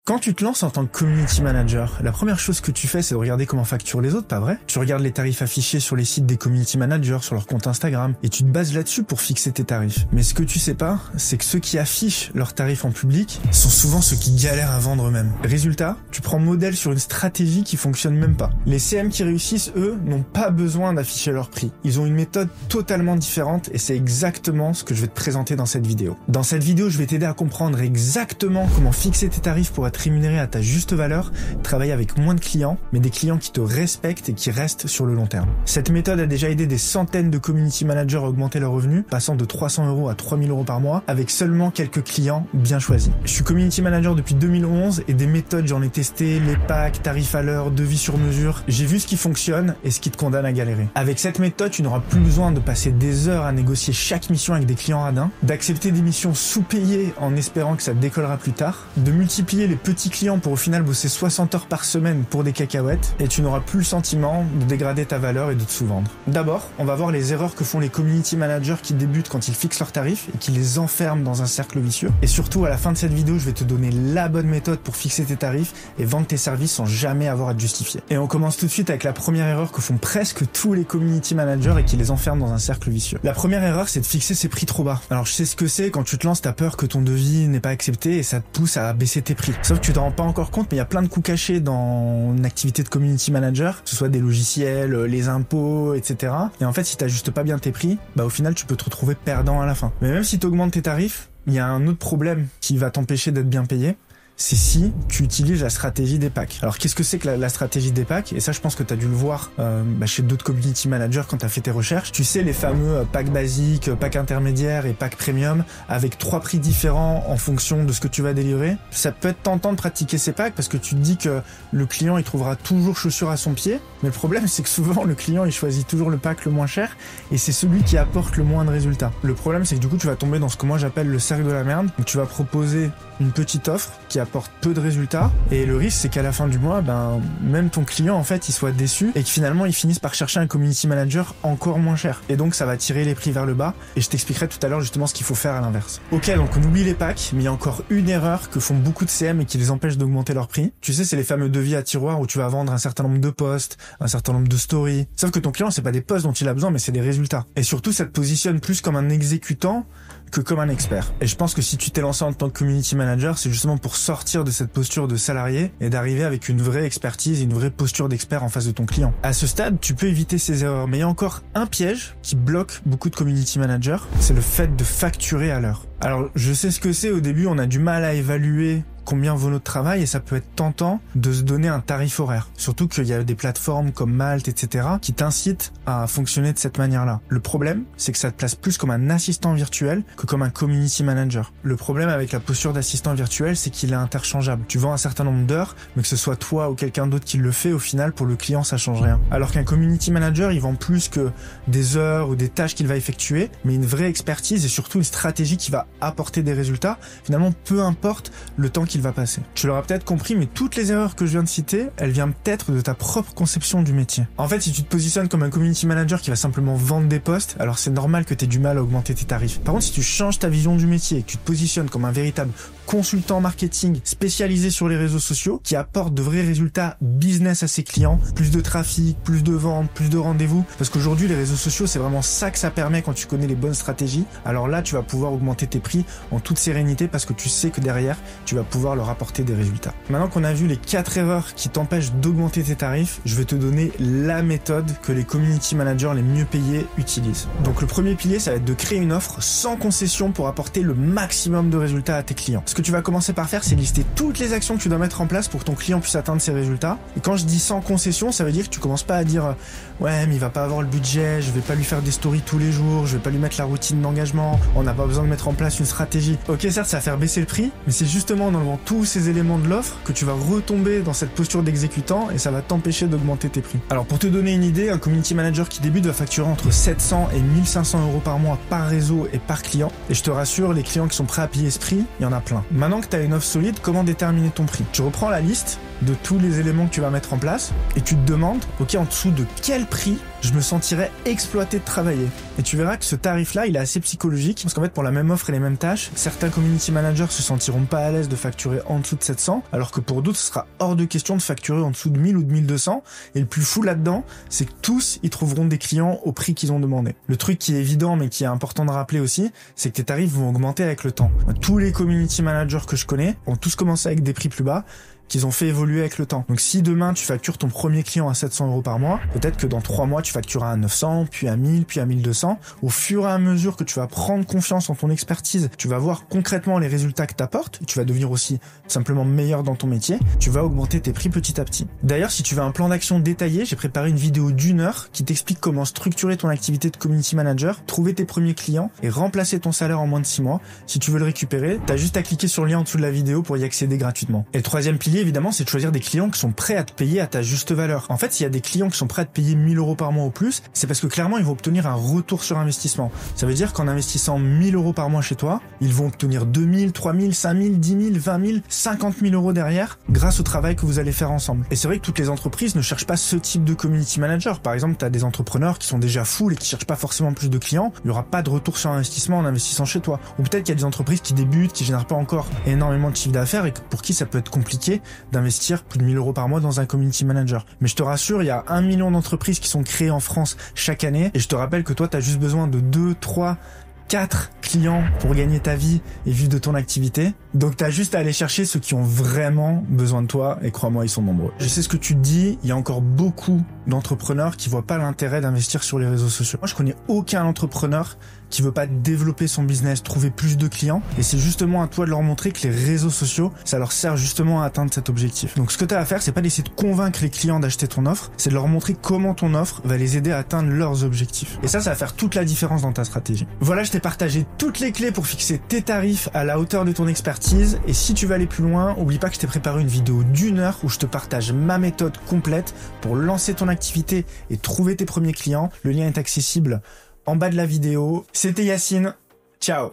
Quand tu te lances en tant que community manager, la première chose que tu fais, c'est de regarder comment facturent les autres, pas vrai? Tu regardes les tarifs affichés sur les sites des community managers, sur leur compte Instagram, et tu te bases là-dessus pour fixer tes tarifs. Mais ce que tu sais pas, c'est que ceux qui affichent leurs tarifs en public sont souvent ceux qui galèrent à vendre eux-mêmes. Résultat, tu prends modèle sur une stratégie qui fonctionne même pas. Les CM qui réussissent, eux, n'ont pas besoin d'afficher leur prix. Ils ont une méthode totalement différente et c'est exactement ce que je vais te présenter dans cette vidéo. Dans cette vidéo, je vais t'aider à comprendre exactement comment fixer tes tarifs pour être rémunéré à ta juste valeur, travailler avec moins de clients, mais des clients qui te respectent et qui restent sur le long terme. Cette méthode a déjà aidé des centaines de community managers à augmenter leurs revenus, passant de 300 € à 3000 € par mois, avec seulement quelques clients bien choisis. Je suis community manager depuis 2011 et des méthodes, j'en ai testé, les packs, tarifs à l'heure, devis sur mesure. J'ai vu ce qui fonctionne et ce qui te condamne à galérer. Avec cette méthode, tu n'auras plus besoin de passer des heures à négocier chaque mission avec des clients radins, d'accepter des missions sous-payées en espérant que ça décollera plus tard, de multiplier les petits clients pour au final bosser 60 heures par semaine pour des cacahuètes et tu n'auras plus le sentiment de dégrader ta valeur et de te sous-vendre. D'abord, on va voir les erreurs que font les community managers qui débutent quand ils fixent leurs tarifs et qui les enferment dans un cercle vicieux. Et surtout, à la fin de cette vidéo, je vais te donner la bonne méthode pour fixer tes tarifs et vendre tes services sans jamais avoir à te justifier. Et on commence tout de suite avec la première erreur que font presque tous les community managers et qui les enferment dans un cercle vicieux. La première erreur, c'est de fixer ses prix trop bas. Alors je sais ce que c'est, quand tu te lances, t'as peur que ton devis n'est pas accepté et ça te pousse à baisser tes prix. Sauf que tu t'en rends pas encore compte, mais il y a plein de coûts cachés dans une activité de community manager, que ce soit des logiciels, les impôts, etc. Et en fait, si t'ajustes pas bien tes prix, au final, tu peux te retrouver perdant à la fin. Mais même si tu augmentes tes tarifs, il y a un autre problème qui va t'empêcher d'être bien payé. C'est si tu utilises la stratégie des packs. Alors qu'est-ce que c'est que la stratégie des packs? Et ça, je pense que tu as dû le voir chez d'autres community managers quand tu as fait tes recherches. Tu sais, les fameux packs basiques, packs intermédiaires et packs premium avec 3 prix différents en fonction de ce que tu vas délivrer. Ça peut être tentant de pratiquer ces packs parce que tu te dis que le client il trouvera toujours chaussure à son pied. Mais le problème, c'est que souvent le client il choisit toujours le pack le moins cher et c'est celui qui apporte le moins de résultats. Le problème, c'est que du coup, tu vas tomber dans ce que moi j'appelle le cercle de la merde. Donc tu vas proposer une petite offre qui apporte peu de résultats et le risque c'est qu'à la fin du mois même ton client en fait il soit déçu et que finalement il finisse par chercher un community manager encore moins cher et donc ça va tirer les prix vers le bas et je t'expliquerai tout à l'heure justement ce qu'il faut faire à l'inverse. Ok, donc on oublie les packs, mais il y a encore une erreur que font beaucoup de CM et qui les empêche d'augmenter leur prix. Tu sais, c'est les fameux devis à tiroir où tu vas vendre un certain nombre de posts, un certain nombre de stories, sauf que ton client c'est pas des posts dont il a besoin mais c'est des résultats et surtout ça te positionne plus comme un exécutant que comme un expert. Et je pense que si tu t'es lancé en tant que community manager, c'est justement pour sortir de cette posture de salarié et d'arriver avec une vraie expertise et une vraie posture d'expert en face de ton client. À ce stade, tu peux éviter ces erreurs, mais il y a encore un piège qui bloque beaucoup de community managers, c'est le fait de facturer à l'heure. Alors, je sais ce que c'est, au début, on a du mal à évaluer combien vaut notre travail et ça peut être tentant de se donner un tarif horaire. Surtout qu'il y a des plateformes comme Malte, etc. qui t'incitent à fonctionner de cette manière-là. Le problème, c'est que ça te place plus comme un assistant virtuel que comme un community manager. Le problème avec la posture d'assistant virtuel, c'est qu'il est interchangeable. Tu vends un certain nombre d'heures, mais que ce soit toi ou quelqu'un d'autre qui le fait, au final, pour le client, ça change rien. Alors qu'un community manager, il vend plus que des heures ou des tâches qu'il va effectuer, mais une vraie expertise et surtout une stratégie qui va apporter des résultats, finalement, peu importe le temps qu'il va passer. Tu l'auras peut-être compris, mais toutes les erreurs que je viens de citer, elles viennent peut-être de ta propre conception du métier. En fait, si tu te positionnes comme un community manager qui va simplement vendre des posts, alors c'est normal que tu aies du mal à augmenter tes tarifs. Par contre, si tu changes ta vision du métier et que tu te positionnes comme un véritable consultant marketing spécialisé sur les réseaux sociaux, qui apporte de vrais résultats business à ses clients, plus de trafic, plus de ventes, plus de rendez-vous, parce qu'aujourd'hui, les réseaux sociaux, c'est vraiment ça que ça permet quand tu connais les bonnes stratégies. Alors là, tu vas pouvoir augmenter tes prix en toute sérénité parce que tu sais que derrière, tu vas pouvoir leur apporter des résultats. Maintenant qu'on a vu les 4 erreurs qui t'empêchent d'augmenter tes tarifs, je vais te donner la méthode que les community managers les mieux payés utilisent. Donc le premier pilier, ça va être de créer une offre sans concession pour apporter le maximum de résultats à tes clients. Ce que tu vas commencer par faire, c'est lister toutes les actions que tu dois mettre en place pour que ton client puisse atteindre ses résultats. Et quand je dis sans concession, ça veut dire que tu commences pas à dire ouais mais il va pas avoir le budget, je vais pas lui faire des stories tous les jours, je vais pas lui mettre la routine d'engagement, on n'a pas besoin de mettre en place une stratégie. Ok, certes ça va faire baisser le prix, mais c'est justement en enlevant tous ces éléments de l'offre que tu vas retomber dans cette posture d'exécutant et ça va t'empêcher d'augmenter tes prix. Alors pour te donner une idée, un community manager qui débute va facturer entre 700 et 1500 € par mois par réseau et par client. Et je te rassure, les clients qui sont prêts à payer ce prix, il y en a plein. Maintenant que tu as une offre solide, comment déterminer ton prix? Tu reprends la liste de tous les éléments que tu vas mettre en place et tu te demandes, ok, en dessous de quel prix je me sentirais exploité de travailler. Et tu verras que ce tarif-là, il est assez psychologique, parce qu'en fait, pour la même offre et les mêmes tâches, certains community managers se sentiront pas à l'aise de facturer en dessous de 700, alors que pour d'autres, ce sera hors de question de facturer en dessous de 1000 ou de 1200. Et le plus fou là-dedans, c'est que tous, ils trouveront des clients au prix qu'ils ont demandé. Le truc qui est évident, mais qui est important de rappeler aussi, c'est que tes tarifs vont augmenter avec le temps. Tous les community managers que je connais ont tous commencé avec des prix plus bas, qu'ils ont fait évoluer avec le temps. Donc si demain tu factures ton premier client à 700 € par mois, peut-être que dans 3 mois tu factureras à 900, puis à 1000, puis à 1200. Au fur et à mesure que tu vas prendre confiance en ton expertise, tu vas voir concrètement les résultats que t'apportes, tu vas devenir aussi simplement meilleur dans ton métier, tu vas augmenter tes prix petit à petit. D'ailleurs, si tu veux un plan d'action détaillé, j'ai préparé une vidéo d'1 heure qui t'explique comment structurer ton activité de community manager, trouver tes premiers clients et remplacer ton salaire en moins de 6 mois. Si tu veux le récupérer, t'as juste à cliquer sur le lien en dessous de la vidéo pour y accéder gratuitement. Et le troisième pilier, évidemment, c'est de choisir des clients qui sont prêts à te payer à ta juste valeur. En fait, s'il y a des clients qui sont prêts à te payer 1000 € par mois ou plus, c'est parce que clairement, ils vont obtenir un retour sur investissement. Ça veut dire qu'en investissant 1000 € par mois chez toi, ils vont obtenir 2000, 3000, 5000, 10 000, 20 000, 50 000 € derrière grâce au travail que vous allez faire ensemble. Et c'est vrai que toutes les entreprises ne cherchent pas ce type de community manager. Par exemple, tu as des entrepreneurs qui sont déjà full et qui cherchent pas forcément plus de clients. Il y aura pas de retour sur investissement en investissant chez toi. Ou peut-être qu'il y a des entreprises qui débutent, qui génèrent pas encore énormément de chiffre d'affaires et pour qui ça peut être compliqué d'investir plus de 1000 € par mois dans un community manager. Mais je te rassure, il y a 1 million d'entreprises qui sont créées en France chaque année et je te rappelle que toi, tu as juste besoin de 2, 3, 4 clients pour gagner ta vie et vivre de ton activité. Donc t'as juste à aller chercher ceux qui ont vraiment besoin de toi et crois-moi, ils sont nombreux. Je sais ce que tu te dis, il y a encore beaucoup d'entrepreneurs qui voient pas l'intérêt d'investir sur les réseaux sociaux. Moi, je connais aucun entrepreneur qui veut pas développer son business, trouver plus de clients. Et c'est justement à toi de leur montrer que les réseaux sociaux, ça leur sert justement à atteindre cet objectif. Donc ce que tu as à faire, c'est pas d'essayer de convaincre les clients d'acheter ton offre, c'est de leur montrer comment ton offre va les aider à atteindre leurs objectifs. Et ça va faire toute la différence dans ta stratégie. Voilà, je t'ai partagé toutes les clés pour fixer tes tarifs à la hauteur de ton expertise. Et si tu veux aller plus loin, oublie pas que je t'ai préparé une vidéo d'1 heure où je te partage ma méthode complète pour lancer ton activité et trouver tes premiers clients. Le lien est accessible en bas de la vidéo. C'était Yacine. Ciao.